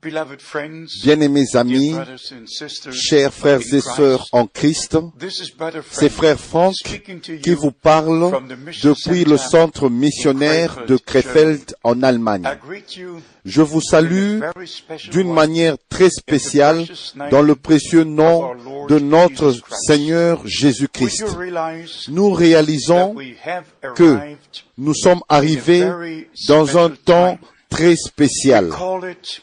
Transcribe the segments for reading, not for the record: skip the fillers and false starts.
Bien-aimés amis, chers frères et sœurs en Christ, c'est frère Franck qui vous parle depuis le centre missionnaire de Krefeld en Allemagne. Je vous salue d'une manière très spéciale dans le précieux nom de notre Seigneur Jésus-Christ. Nous réalisons que nous sommes arrivés dans un temps très spécial.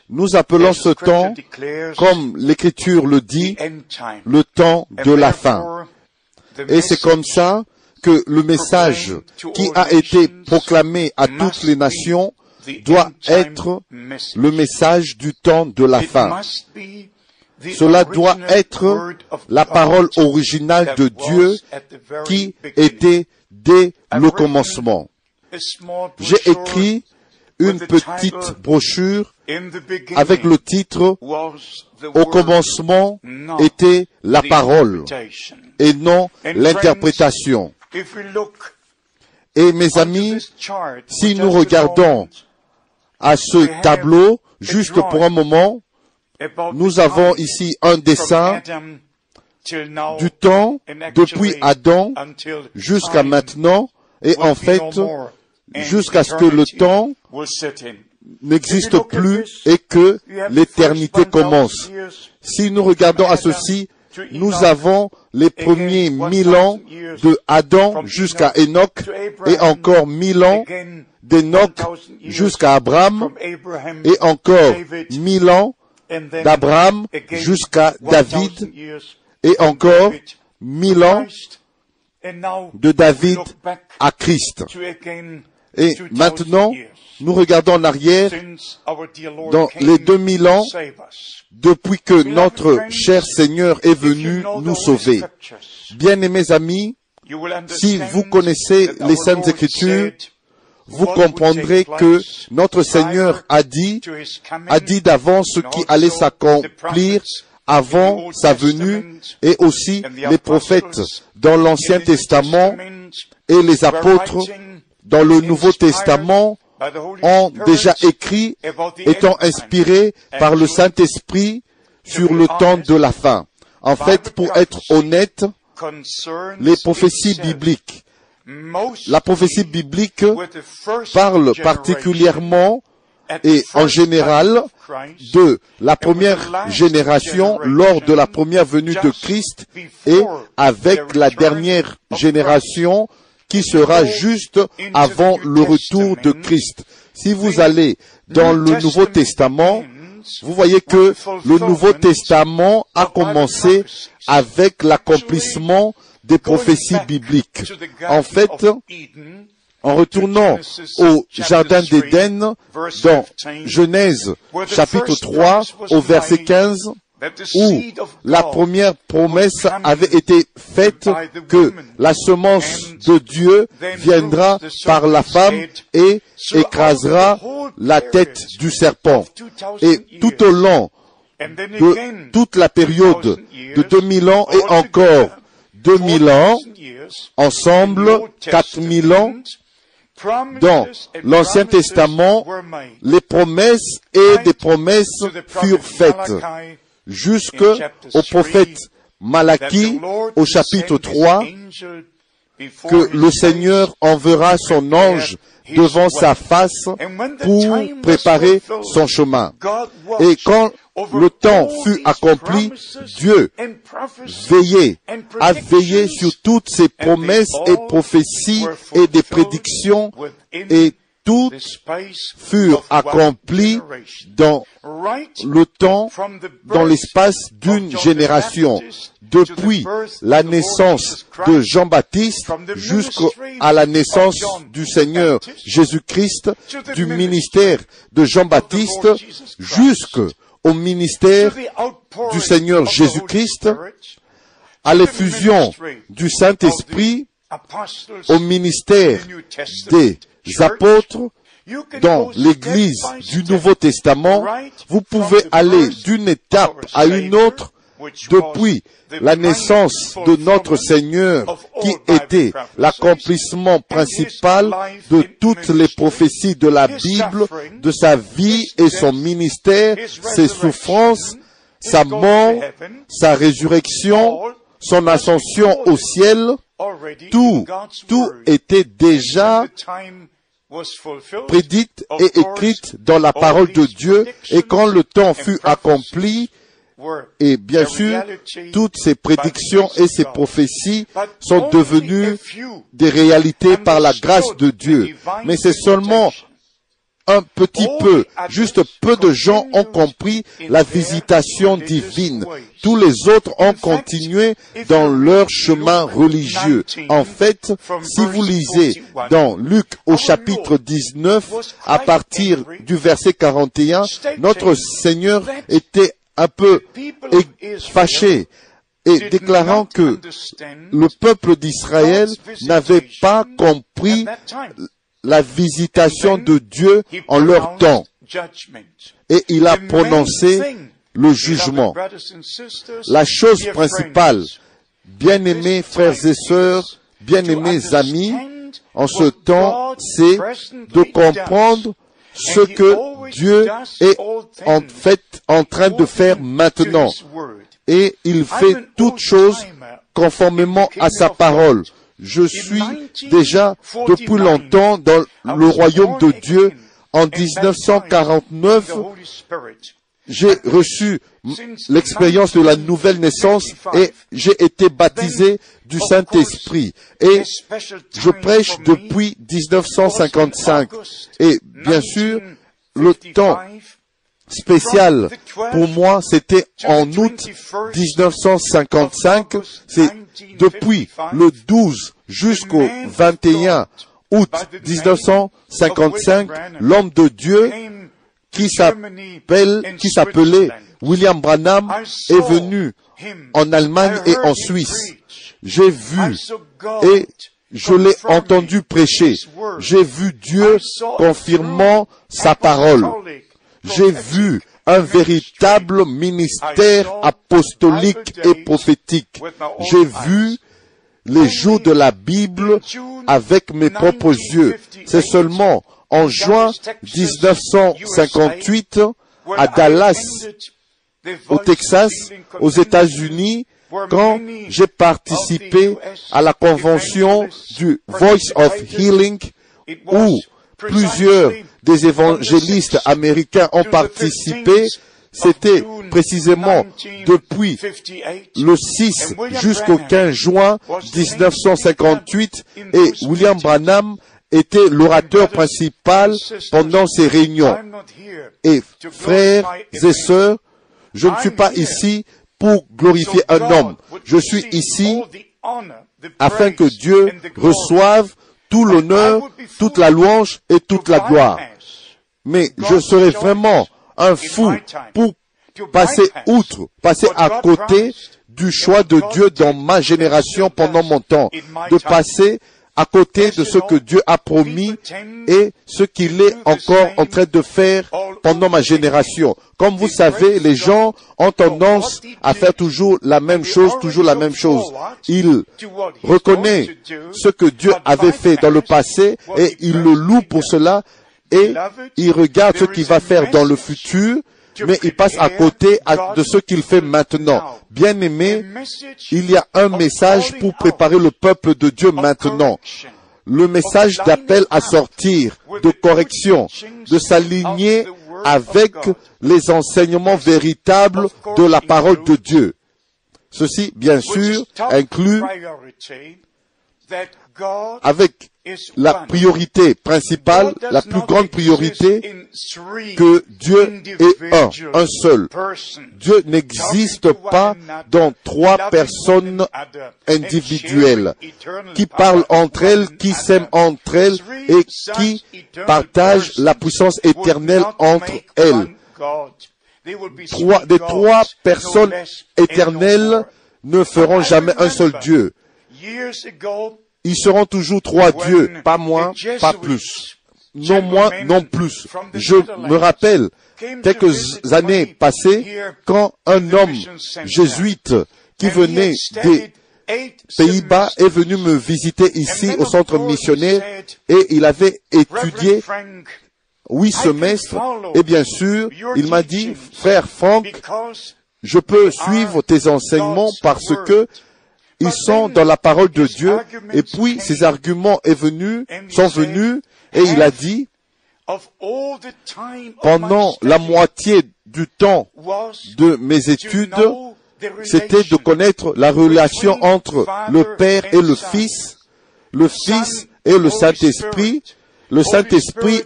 Nous appelons ce temps, comme l'Écriture le dit, le temps de la fin. Et c'est comme ça que le message qui a été proclamé à toutes les nations doit être le message du temps de la fin. Cela doit être la parole originale de Dieu qui était dès le commencement. J'ai écrit une petite brochure avec le titre « Au commencement était la parole et non l'interprétation ». Et mes amis, si nous regardons à ce tableau, juste pour un moment, nous avons ici un dessin du temps depuis Adam jusqu'à maintenant et en fait, jusqu'à ce que le temps n'existe plus et que l'éternité commence. Si nous regardons à ceci, nous avons les premiers 1000 ans de Adam jusqu'à Enoch et encore 1000 ans d'Enoch jusqu'à Abraham et encore 1000 ans d'Abraham jusqu'à David et encore 1000 ans de David à Christ. Et maintenant, nous regardons en arrière dans les 2000 ans depuis que notre cher Seigneur est venu nous sauver. Bien-aimés amis, si vous connaissez les Saintes Écritures, vous comprendrez que notre Seigneur a dit d'avance ce qui allait s'accomplir avant sa venue, et aussi les prophètes dans l'Ancien Testament et les apôtres dans le Nouveau Testament ont déjà écrit, étant inspirés par le Saint-Esprit sur le temps de la fin. En fait, pour être honnête, les prophéties bibliques, la prophétie biblique parle particulièrement et en général de la première génération lors de la première venue de Christ et avec la dernière génération qui sera juste avant le retour de Christ. Si vous allez dans le Nouveau Testament, vous voyez que le Nouveau Testament a commencé avec l'accomplissement des prophéties bibliques. En fait, en retournant au Jardin d'Éden, dans Genèse chapitre 3, au verset 15, où la première promesse avait été faite que la semence de Dieu viendra par la femme et écrasera la tête du serpent. Et tout au long de toute la période de 2000 ans et encore 2000 ans, ensemble 4000 ans, dans l'Ancien Testament, les promesses et des promesses furent faites jusqu'au prophète Malachie au chapitre 3, que le Seigneur enverra son ange devant sa face pour préparer son chemin. Et quand le temps fut accompli, Dieu a veillé sur toutes ses promesses et prophéties et des prédictions, et toutes furent accomplies dans le temps, dans l'espace d'une génération. Depuis la naissance de Jean-Baptiste jusqu'à la naissance du Seigneur Jésus-Christ, du ministère de Jean-Baptiste jusqu'au ministère du Seigneur Jésus-Christ, à l'effusion du Saint-Esprit, au ministère des apôtres, dans l'Église du Nouveau Testament, vous pouvez aller d'une étape à une autre depuis la naissance de notre Seigneur, qui était l'accomplissement principal de toutes les prophéties de la Bible, de sa vie et son ministère, ses souffrances, sa mort, sa résurrection, son ascension au ciel, tout était déjà prédite et écrite dans la parole de Dieu, et quand le temps fut accompli, et bien sûr, toutes ces prédictions et ces prophéties sont devenues des réalités par la grâce de Dieu. Mais c'est seulement un petit peu, juste peu de gens ont compris la visitation divine. Tous les autres ont continué dans leur chemin religieux. En fait, si vous lisez dans Luc au chapitre 19, à partir du verset 41, notre Seigneur était un peu fâché et déclarant que le peuple d'Israël n'avait pas compris la visitation de Dieu en leur temps. Et il a prononcé le jugement. La chose principale, bien-aimés frères et sœurs, bien-aimés amis, en ce temps, c'est de comprendre ce que Dieu est en fait en train de faire maintenant. Et il fait toutes choses conformément à sa parole. Je suis déjà depuis longtemps dans le royaume de Dieu. En 1949, j'ai reçu l'expérience de la nouvelle naissance et j'ai été baptisé du Saint-Esprit. Et je prêche depuis 1955. Et bien sûr, le temps spécial pour moi, c'était en août 1955. C'est depuis le 12 jusqu'au 21 août 1955, l'homme de Dieu qui s'appelait William Branham est venu en Allemagne et en Suisse. J'ai vu et je l'ai entendu prêcher. J'ai vu Dieu confirmant sa parole. J'ai vu un véritable ministère apostolique et prophétique. J'ai vu les jours de la Bible avec mes propres yeux. C'est seulement en juin 1958, à Dallas, au Texas, aux États-Unis, quand j'ai participé à la convention du Voice of Healing, où plusieurs des évangélistes américains ont participé. C'était précisément depuis le 6 jusqu'au 15 juin 1958 et William Branham était l'orateur principal pendant ces réunions. Et frères et sœurs, je ne suis pas ici pour glorifier un homme. Je suis ici afin que Dieu reçoive tout l'honneur, toute la louange et toute la gloire. Mais je serais vraiment un fou pour passer à côté du choix de Dieu dans ma génération pendant mon temps, de passer à côté de ce que Dieu a promis et ce qu'il est encore en train de faire pendant ma génération. Comme vous savez, les gens ont tendance à faire toujours la même chose. Ils reconnaissent ce que Dieu avait fait dans le passé et ils le louent pour cela et ils regardent ce qu'il va faire dans le futur, mais ils passent à côté de ce qu'il fait maintenant. Bien-aimés, il y a un message pour préparer le peuple de Dieu maintenant. Le message d'appel à sortir, de correction, de s'aligner avec les enseignements véritables de la parole de Dieu. Ceci, bien sûr, inclut avec la priorité principale, la plus grande priorité, que Dieu est un seul. Dieu n'existe pas dans trois personnes individuelles qui parlent entre elles, qui s'aiment entre elles et qui partagent la puissance éternelle entre elles. Des trois personnes éternelles ne feront jamais un seul Dieu. Ils seront toujours trois dieux, pas moins, pas plus. non moins, non plus. Je me rappelle quelques années passées quand un homme jésuite qui venait des Pays-Bas est venu me visiter ici au centre missionnaire et il avait étudié 8 semestres et bien sûr, il m'a dit, frère Franck, je peux suivre tes enseignements parce que ils sont dans la parole de Dieu. Et puis, ces arguments sont venus et il a dit, pendant la moitié du temps de mes études, c'était de connaître la relation entre le Père et le Fils et le Saint-Esprit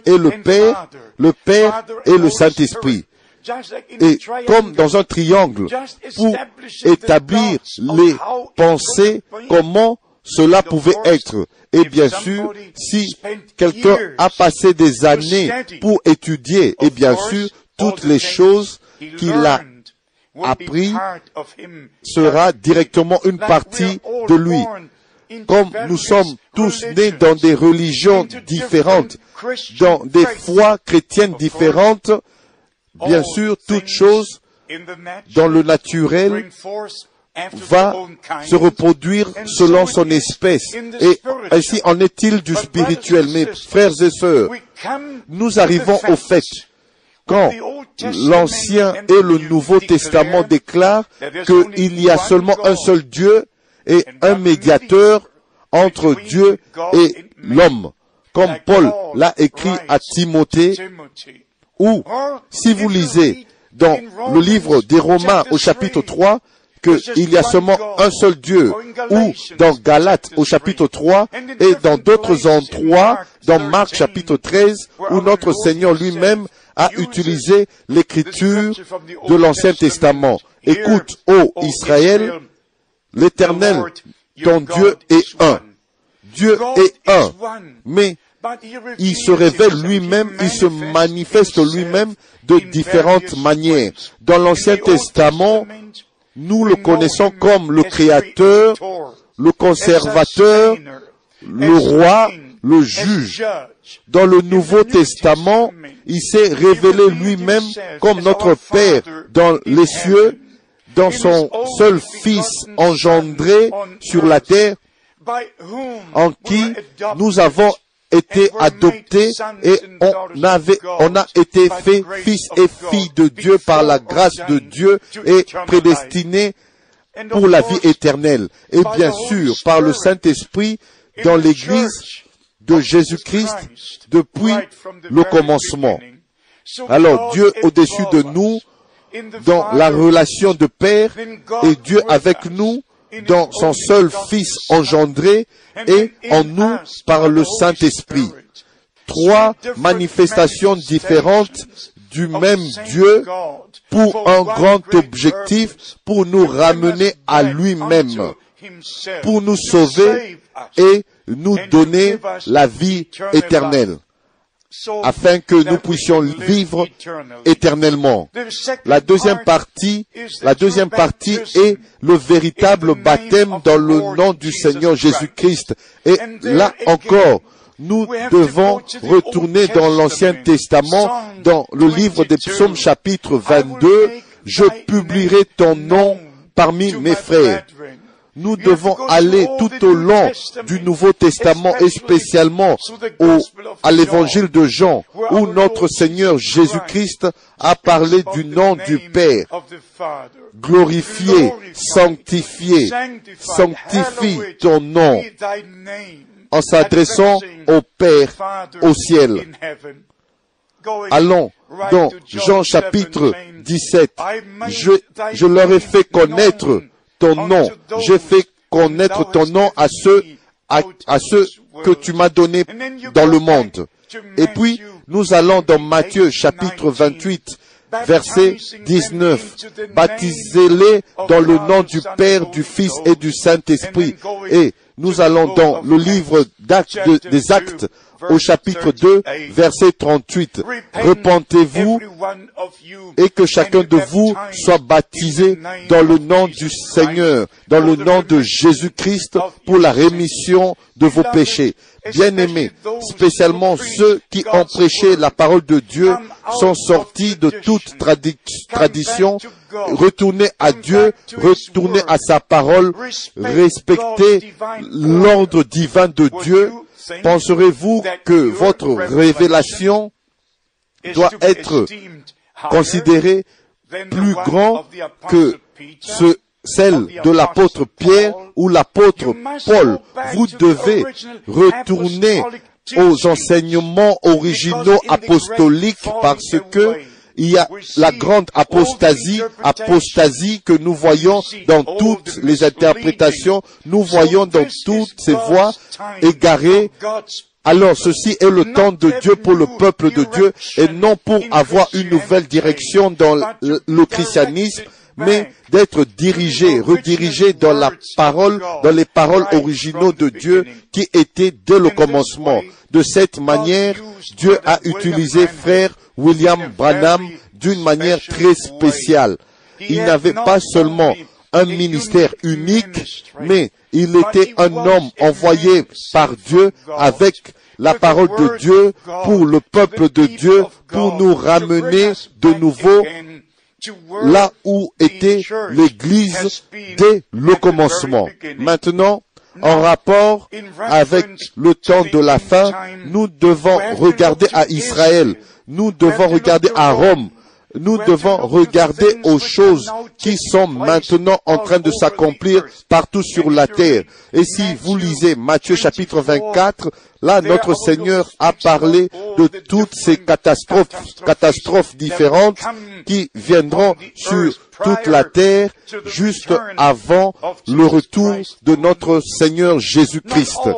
et le Père et le Saint-Esprit. Et comme dans un triangle, pour établir les pensées, comment cela pouvait être. Et bien sûr, si quelqu'un a passé des années pour étudier, et bien sûr, toutes les choses qu'il a appris sera directement une partie de lui. Comme nous sommes tous nés dans des religions différentes, dans des foi chrétiennes différentes, bien sûr, toute chose dans le naturel va se reproduire selon son espèce. Et ainsi en est-il du spirituel. Mes frères et sœurs, nous arrivons au fait quand l'Ancien et le Nouveau Testament déclarent qu'il y a seulement un seul Dieu et un médiateur entre Dieu et l'homme, comme Paul l'a écrit à Timothée, ou si vous lisez dans le livre des Romains au chapitre 3, qu'il y a seulement un seul Dieu, ou dans Galates au chapitre 3, et dans d'autres endroits, dans Marc chapitre 13, où notre Seigneur lui-même a utilisé l'écriture de l'Ancien Testament. Écoute, ô Israël, l'Éternel, ton Dieu est un. Dieu est un. Mais il se révèle lui-même, il se manifeste lui-même de différentes manières. Dans l'Ancien Testament, nous le connaissons comme le Créateur, le Conservateur, le Roi, le Juge. Dans le Nouveau Testament, il s'est révélé lui-même comme notre Père dans les cieux, dans son seul Fils engendré sur la terre, en qui nous avons été adoptés et on a été fait fils et filles de Dieu par la grâce de Dieu et prédestinés pour la vie éternelle. Et bien sûr, par le Saint-Esprit dans l'Église de Jésus-Christ depuis le commencement. Alors Dieu au-dessus de nous, dans la relation de Père, et Dieu avec nous, dans son seul Fils engendré, et en nous par le Saint-Esprit. 3 manifestations différentes du même Dieu pour un grand objectif, pour nous ramener à lui-même, pour nous sauver et nous donner la vie éternelle, afin que nous puissions vivre éternellement. La deuxième partie est le véritable baptême dans le nom du Seigneur Jésus-Christ. Et là encore, nous devons retourner dans l'Ancien Testament, dans le livre des Psaumes chapitre 22, « Je publierai ton nom parmi mes frères ». Nous devons aller tout au long du Nouveau Testament et spécialement à l'évangile de Jean, où notre Seigneur Jésus-Christ a parlé du nom du Père. Glorifié, sanctifié, sanctifie ton nom, en s'adressant au Père au ciel. Allons dans Jean chapitre 17. Je leur ai fait connaître ton nom. J'ai fait connaître ton nom à ceux que tu m'as donnés dans le monde. Et puis, nous allons dans Matthieu chapitre 28, verset 19. Baptisez-les dans le nom du Père, du Fils et du Saint-Esprit. Et nous allons dans le livre des Actes au chapitre 2, verset 38. Repentez-vous et que chacun de vous soit baptisé dans le nom du Seigneur, dans le nom de Jésus-Christ pour la rémission de vos péchés. Bien-aimés, spécialement ceux qui ont prêché la parole de Dieu sont sortis de toute tradition, retournez à Dieu, retournez à sa parole, respectez l'ordre divin de Dieu. Penserez-vous que votre révélation doit être considérée plus grand que celle de l'apôtre Pierre ou l'apôtre Paul? Vous devez retourner aux enseignements originaux apostoliques parce que il y a la grande apostasie que nous voyons dans toutes les interprétations, nous voyons dans toutes ces voies égarées. Alors ceci est le temps de Dieu pour le peuple de Dieu et non pour avoir une nouvelle direction dans le christianisme, mais d'être redirigé dans la parole, dans les paroles originaux de Dieu qui étaient dès le commencement. De cette manière, Dieu a utilisé frère William Branham d'une manière très spéciale. Il n'avait pas seulement un ministère unique, mais il était un homme envoyé par Dieu avec la parole de Dieu pour le peuple de Dieu, pour nous ramener de nouveau là où était l'Église dès le commencement. Maintenant, en rapport avec le temps de la fin, nous devons regarder à Israël, nous devons regarder à Rome, nous devons regarder aux choses qui sont maintenant en train de s'accomplir partout sur la terre. Et si vous lisez Matthieu chapitre 24, là, notre Seigneur a parlé de toutes ces catastrophes différentes qui viendront sur toute la terre juste avant le retour de notre Seigneur Jésus-Christ.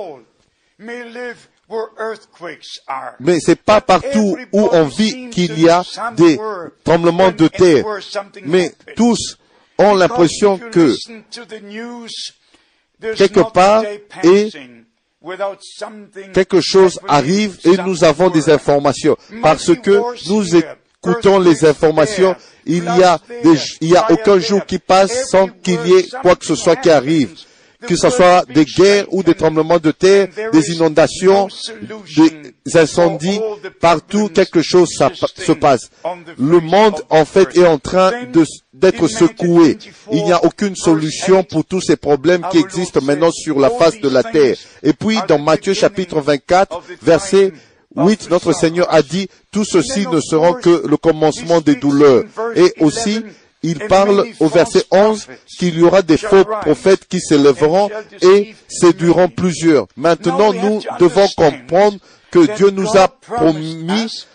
Mais c'est pas partout où on vit qu'il y a des tremblements de terre. Mais tous ont l'impression que quelque part quelque chose arrive et nous avons des informations. Parce que nous écoutons les informations, il y a aucun jour qui passe sans qu'il y ait quoi que ce soit qui arrive. Que ce soit des guerres ou des tremblements de terre, des inondations, des incendies, partout quelque chose se passe. Le monde, en fait, est en train d'être secoué. Il n'y a aucune solution pour tous ces problèmes qui existent maintenant sur la face de la terre. Et puis, dans Matthieu chapitre 24, verset 8, notre Seigneur a dit, tout ceci ne sera que le commencement des douleurs. Et aussi, il parle au verset 11 qu'il y aura des faux prophètes qui s'élèveront et séduiront plusieurs. Maintenant, nous devons comprendre que Dieu nous a promis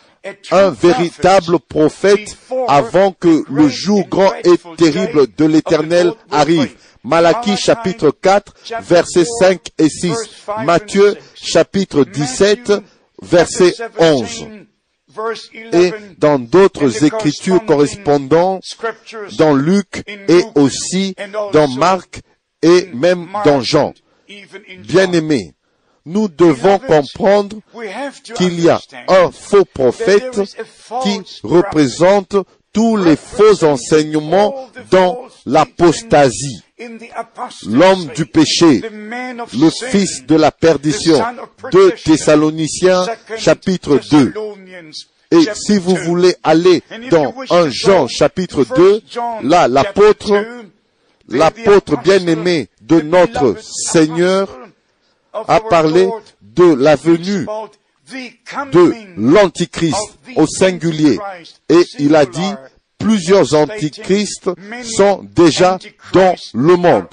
un véritable prophète avant que le jour grand et terrible de l'Éternel arrive. Malachie chapitre 4, versets 5 et 6. Matthieu chapitre 17, verset 11. Et dans d'autres écritures correspondantes, dans Luc et aussi dans Marc et même dans Jean. Bien-aimés, nous devons comprendre qu'il y a un faux prophète qui représente tous les faux enseignements dans l'apostasie. L'homme du péché, le fils de la perdition. 2 Thessaloniciens chapitre 2. Et si vous voulez aller dans 1 Jean chapitre 2, là, l'apôtre bien-aimé de notre Seigneur a parlé de la venue de l'Antichrist au singulier. Et il a dit, plusieurs antichrists sont déjà dans le monde.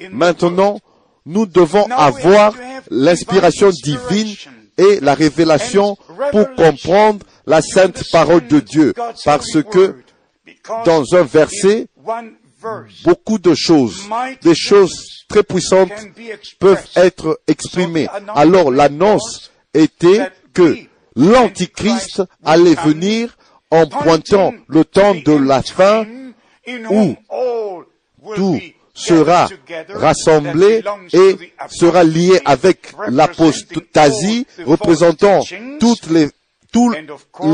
Maintenant, nous devons avoir l'inspiration divine et la révélation pour comprendre la sainte parole de Dieu. Parce que dans un verset, beaucoup de choses, des choses très puissantes peuvent être exprimées. Alors l'annonce était que l'Antichrist allait venir en pointant le temps de la fin où tout sera rassemblé et sera lié avec l'apostasie, représentant tous les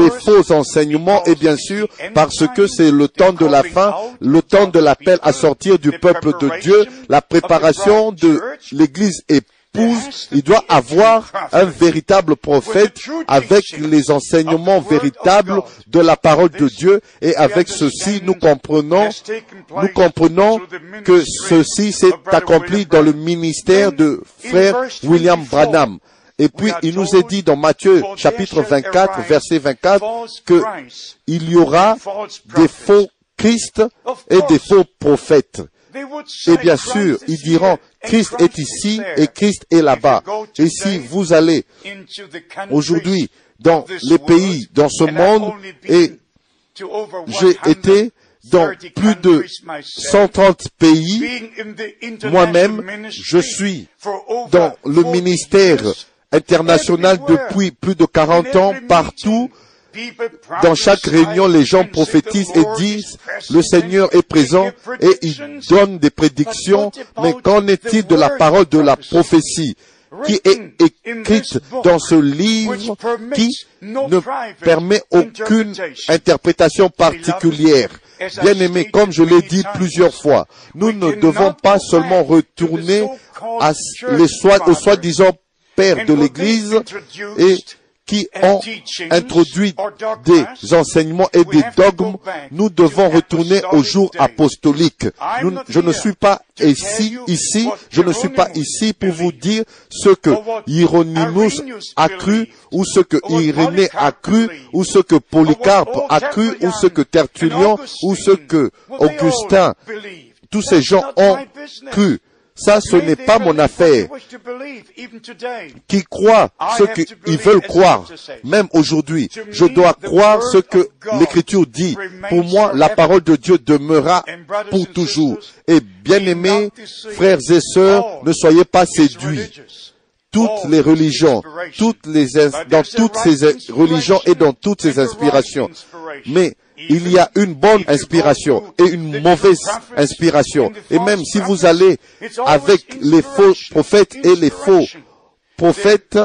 faux enseignements, et bien sûr, parce que c'est le temps de la fin, le temps de l'appel à sortir du peuple de Dieu, la préparation de l'Église épouse, il doit avoir un véritable prophète avec les enseignements véritables de la parole de Dieu, et avec ceci, nous comprenons que ceci s'est accompli dans le ministère de frère William Branham. Et puis, il nous est dit dans Matthieu, chapitre 24, verset 24, qu'il y aura des faux Christ et des faux prophètes. Et bien sûr, ils diront, Christ est ici et Christ est là-bas. Et si vous allez aujourd'hui dans les pays, dans ce monde, et j'ai été dans plus de 130 pays, moi-même, je suis dans le ministère international depuis plus de 40 ans, partout. Dans chaque réunion, les gens prophétisent et disent, le Seigneur est présent, et ils donnent des prédictions, mais qu'en est-il de la parole de la prophétie qui est écrite dans ce livre qui ne permet aucune interprétation particulière? Bien-aimés, comme je l'ai dit plusieurs fois, nous ne devons pas seulement retourner aux soi-disant pères de l'Église et qui ont introduit des enseignements et des dogmes. Nous devons retourner au jour apostolique. Je ne suis pas ici, je ne suis pas ici pour vous dire ce que Hieronymus a cru, ou ce que Irénée a cru, ou ce que Polycarpe a cru, ou ce que Tertullian, ou ce que Augustin, tous ces gens ont cru. Ça, ce n'est pas mon affaire. Qui croient ce qu'ils veulent croire, même aujourd'hui. Je dois croire ce que l'Écriture dit. Pour moi, la parole de Dieu demeurera pour toujours. Et bien-aimés, frères et sœurs, ne soyez pas séduits. Toutes les religions, dans toutes ces religions et dans toutes ces inspirations. Mais il y a une bonne inspiration et une mauvaise inspiration. Et même si vous allez avec les faux prophètes et les faux prophètes,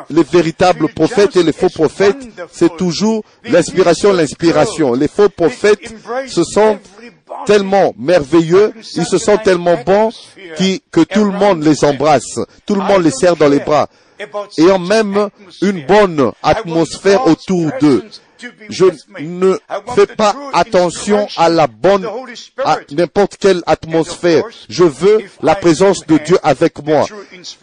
les véritables prophètes et les faux prophètes, c'est toujours l'inspiration. Les faux prophètes se sentent tellement merveilleux, ils se sentent tellement bons que tout le monde les embrasse, tout le monde les serre dans les bras, ayant même une bonne atmosphère autour d'eux. Je ne fais pas attention à n'importe quelle atmosphère. Je veux la présence de Dieu avec moi.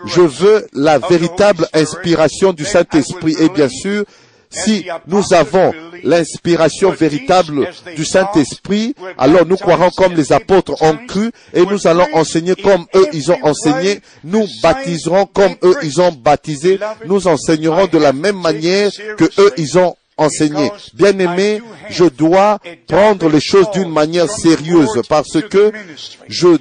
Je veux la véritable inspiration du Saint-Esprit. Et bien sûr, si nous avons l'inspiration véritable du Saint-Esprit, alors nous croirons comme les apôtres ont cru, et nous allons enseigner comme eux ils ont enseigné, nous baptiserons comme eux ils ont baptisé, nous enseignerons de la même manière que eux ils ont enseigné. Bien-aimé, je dois prendre les choses d'une manière sérieuse parce que j'ai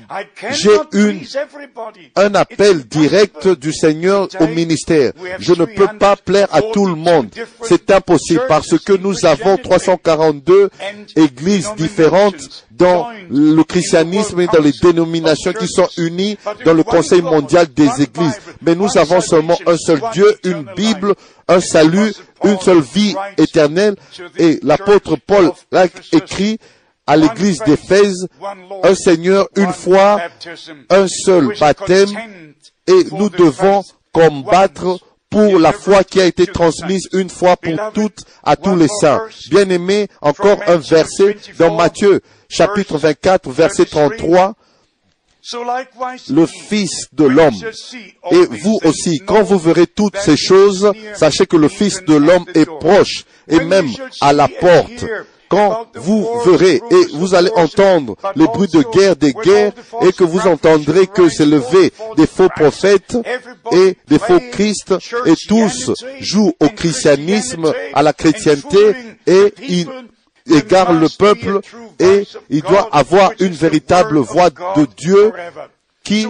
un appel direct du Seigneur au ministère. Je ne peux pas plaire à tout le monde. C'est impossible parce que nous avons 342 églises différentes dans le christianisme et dans les dénominations qui sont unies dans le Conseil mondial des églises. Mais nous avons seulement un seul Dieu, une Bible, un salut, une seule vie éternelle. Et l'apôtre Paul a écrit à l'église d'Éphèse, un Seigneur, une foi, un seul baptême, et nous devons combattre pour la foi qui a été transmise une fois pour toutes à tous les saints. Bien-aimés, encore un verset dans Matthieu, chapitre 24, verset 33. Le Fils de l'homme. Et vous aussi, quand vous verrez toutes ces choses, sachez que le Fils de l'homme est proche et même à la porte. Quand vous verrez et vous allez entendre les bruits de guerre des guerres et que vous entendrez que s'est levé des faux prophètes et des faux Christ et tous jouent au christianisme, à la chrétienté et ils égarent le peuple et il doit avoir une véritable voix de Dieu qui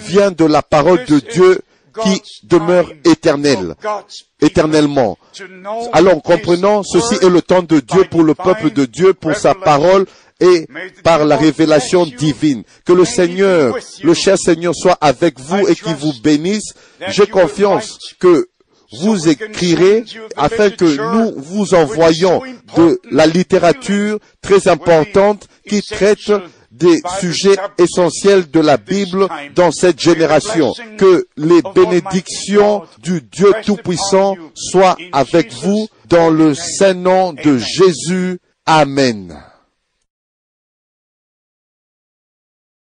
vient de la parole de Dieu qui demeure éternellement. Alors, comprenons, ceci est le temps de Dieu pour le peuple de Dieu, pour sa parole et par la révélation divine. Que le Seigneur, le cher Seigneur soit avec vous et qu'il vous bénisse. J'ai confiance que vous écrirez afin que nous vous envoyions de la littérature très importante qui traite des sujets essentiels de la Bible dans cette génération. Que les bénédictions du Dieu Tout-Puissant soient avec vous dans le saint nom de Jésus. Amen.